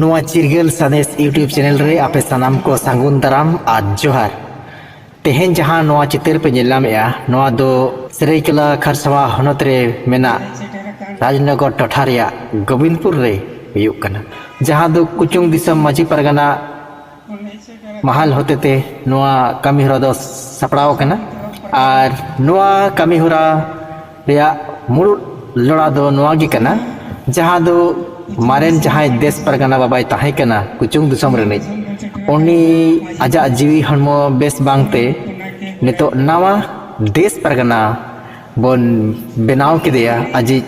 नोआ चिरगल सनेस YouTube channel रे आपे सनाम को सांगुन दाराम और जोहार तेहेन जहां नोआ चित्र पे नेलामेया नोआ दो सरायकेला खरसावा हनत रे मेना राजनगर टोठा रेया गोविंदपुर रे हुयुग कना जहां दो कुचुंग दिसम माजी परगना महल होते ते नोआ कामी हरा दो सपड़ाव कना और नोआ कामी हरा रेया मूल लड़ा दो नोआ गी कना जहां दो मारेन जहां देश परगना बाबाई ताहे कना कुचुंग दिसम रे उनी आजा जीवी हनमो बेस बांगते नितो नवा देश परगना बन बनाव किदेया अजी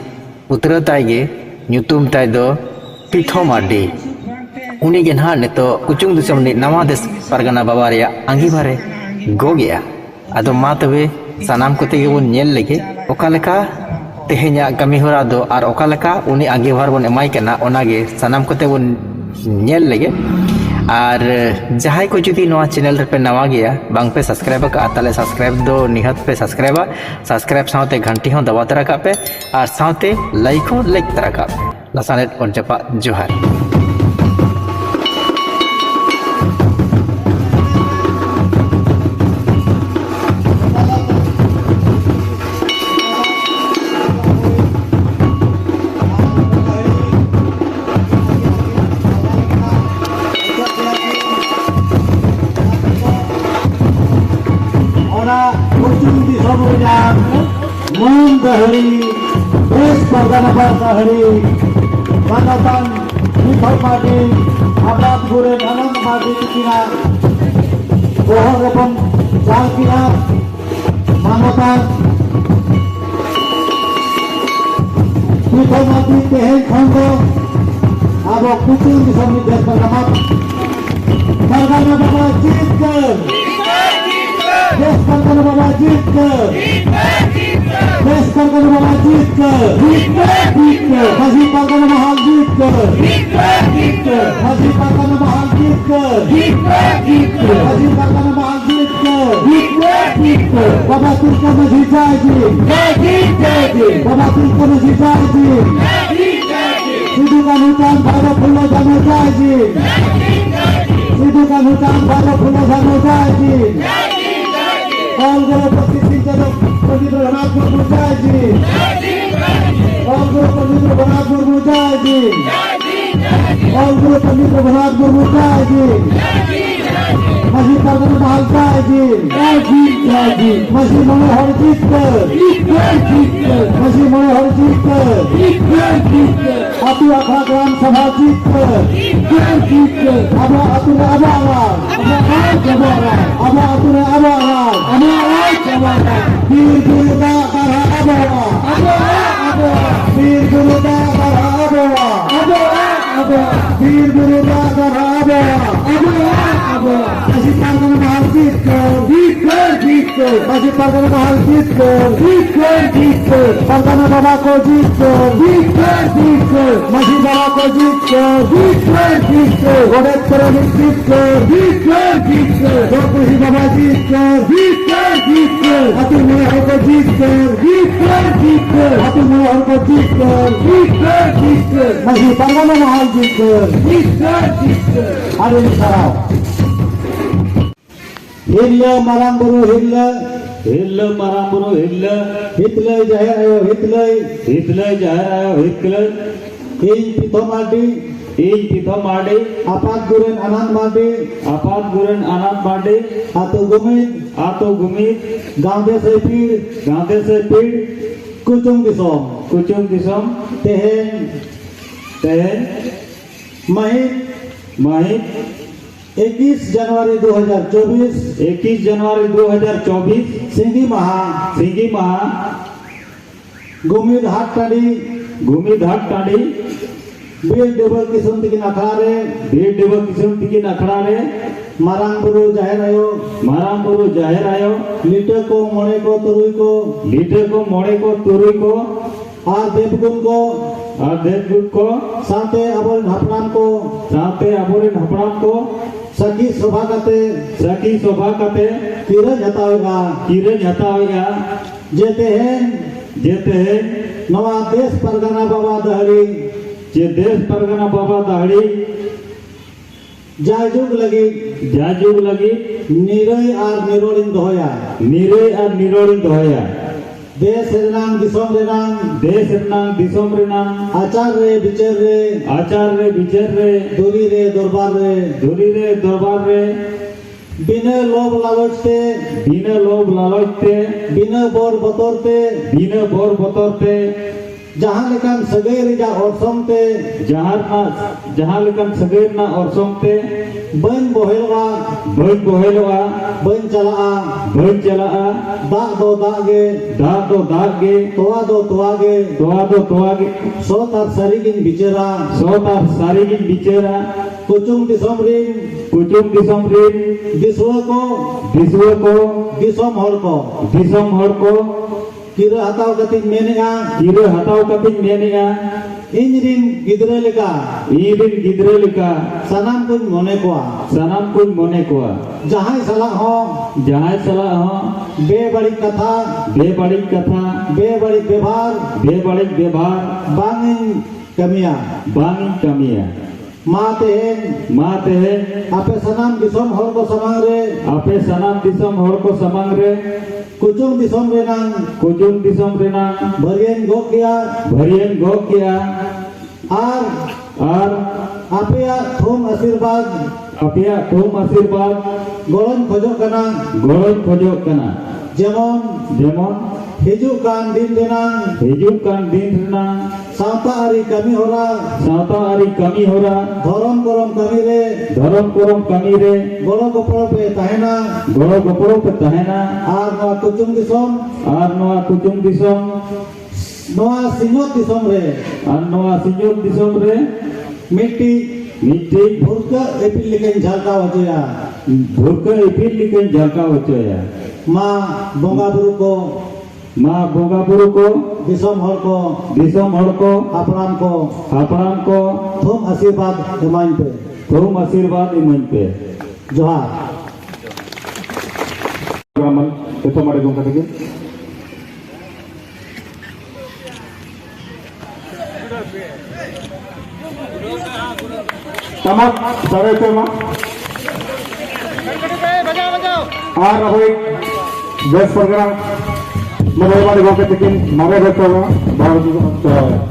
उतरा ताइगे न्यूतुम ताइ दो पीठो मार्डी उनी गे ना नितो कुचुंग दिसम नि नवा देश परगना बाबा रेया आंगी बारे गो गया अदो मा तबे सनाम कोते गे बन नेल लेगे ओका लेका तेहेnya kami hora do ar okaleka uni agi har bon emai kana onage sanam kote bon nyel lege আর যাহাই কো যদি নোয়া চ্যানেল রে পে নাওয়া গিয়া বাং পে সাবস্ক্রাইব কা তালে সাবস্ক্রাইব দো নিহাত পে সাবস্ক্রাইব সাথে ঘंटी हो दबा तरा का पे और साथे लाइक हो लाइक तरा का लसानेट और जपा जोहार Mun dahari, Desh Pargana dahari, Manatan, Nithok Madi, Abad Guren Anand Madi kina, Bohong Repon Jal kina, Manatan, Nithok Madi Tehel Khondo, Abo Kucing di sami Desh Pargana, Pargana Baba Jitkar. देश परगना बाबा जीत कर देश परगना बाबा जीत कर मजी परगना महल जीत कर मजी परगना महल जीत कर मजी परगना महल जीत कर बाबा तुमको मजी जाएगी बाबा तुमको मजी जाएगी सिद्धू का नुचान भारो फूलो जाने जाएगी सिद्धू का नुचान भारो फूलो जाने जाएगी All guru Pasiti Jadok Pasiti Ranat Guru Mujaji All guru Pasiti Ranat Guru Mujaji All guru Pasiti Ranat Guru Mujaji Masih Pargana Mahal Jaji Masih Manohar Jitkar Masih Manohar Jitkar Atu Akhra Gram Sabha Jitkar Aba Atura Abaran Aba Atura Abaran Bir Guruda Karha Abawa Bir Guruda Karha Abawa Bir Guruda Karha Abawa Masih Pargana Mahal Jitkar Masih Pargana Mahal Jitkar Pargana Baba ko Jitkar Masih Baba ko Jitkar Godet Karamik Jitkar Dorkusi Baba Jitkar Hati Mehar ko Jitkar Hati Mehar ko Jitkar Masih Pargana Mahal Jitkar Hari ini sarau Hilla Marang Buru Hilla Marang Buru Hilla Hitlay Jahir Ayo Hitlay Jahir Ayo Hitlay In Pito Madi Apat Guren Anand Madi Atu Gumit Gande Se Pir Kucung Disom Tehen Mahit 21 जनवरी 2024 सिंगी महा गुमिद हाट टाड़ी बीर devil किस्म तिकिन अखड़ा रे मारांग बुरु जाहिर आयो litre को मोड़े को तुरुई को और देवगुण को साथे अबोरिन हपड़ाम को सखी सभा कते किरज हतावेगा जेते हैं नवा देश परगना बाबा दहरी जे देश परगना बाबा दाड़ी जायजुग लगी जाजुग लगी निरय और निरोलिन दोया निरे और निरोड़ी दोया देश रेनांग दिसोम रेनांग देश रनांग दिसोम रनांग आचार रे बिचार रे आचार रे विचार रे दूरी रे दरबार रे धुरी रे दरबार रे बिना लोभ लालच ते बिना लोभ लालच ते बिना बोर बतौर ते बिना बोर बतौर ते जहाँ लेकान सगै रिजा ओरसों ते जहाँ लेकन सगैर ना औरसों ते बन बोहेलवा बन बोहेलवा बन चला बन चला दाग दो दागे दाग दो दाग गे तोआ दो तोआगे तोआ दो तोआ गे सो तार सारिगिन बिचरा सो तार सारी गिन बिचेरा कुचुंग दिसोम रिन कुचुम दिसम रिन दिसुआ को दिसुआ को दिसोम हर को दिसम हर को किरा हताव कतिन मेनेगा कीरे हटाव कतिन मेनेगा इंजरिन गिदरे लेका ईरिन गिदरे लिका सनाम कुछ मोने को सनाम कुछ मोने को जहाँ सलाह हो जहाँ सलाह हो बेबड़ी कथा बेबड़ी कथा बेबड़ी व्यवहार बेबड़ी व्यवहार बांगिन कमिया बांगी कमिया माते माते आपे सनाम दिसोम हर को समांग रे आपे सनाम दिसम हर को समांग रे कुचुंग दिसोम रे नांग कुचुम दिसम रेना भरियन गो किया भरियन गो किया और और आपे थोम आशीर्वाद अपिया तुम आशीर्वाद गोलन खोजो कना गोड़ खोजो कना जेमन जेमन हिजुक कान दिन देनांग हिजुक कान दिन रेना सावता आरी कमी होला सावता आरी कमी हो रहा धरम करम कमी रे धरम करम कमी रे गोड़ो गोपड़ो पे तहना गोड़ो गपड़ो पे तहना और नवा कुचुंग दिसोम और नवा कुचुम दिसम नवा सिंगोत दिसोम रे और नवा सिजोम दिसम रे मिट्टी मिट्टी भुरका एपिल लेकिन झालका वजया भूख इपिल लिखन झाका होचया माँ बोंगा बुरु को माँ बोगा बुरु को दिसोम हर को दिसम हर को अपराम को हापड़ाम को थोम आशीर्वाद जमाइन पे तुम आशीर्वाद इमन पे जोहार ग्रामन itu mari gong kata tamat sare tema ar hoy gas program mari mari gong kata kin mare beto bahwa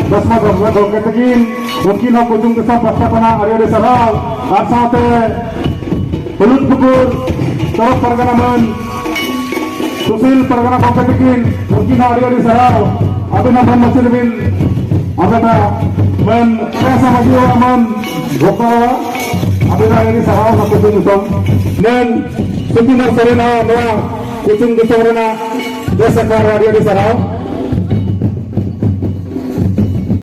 Basma Basma Dokterin mungkin aku ujung kesal pasca kena area desa Sarau asate Pulut Bukur Terus Perganaman Susil Pergana Dokterin mungkin area desa Sarau Abu Nabi Masjid bin Abada men Rasa Maju Aman Boko Abu Nabi desa Sarau aku ujung kesal dan Sejumlah Serena Noa ujung kesal Serena desa Sarau area desa Sarau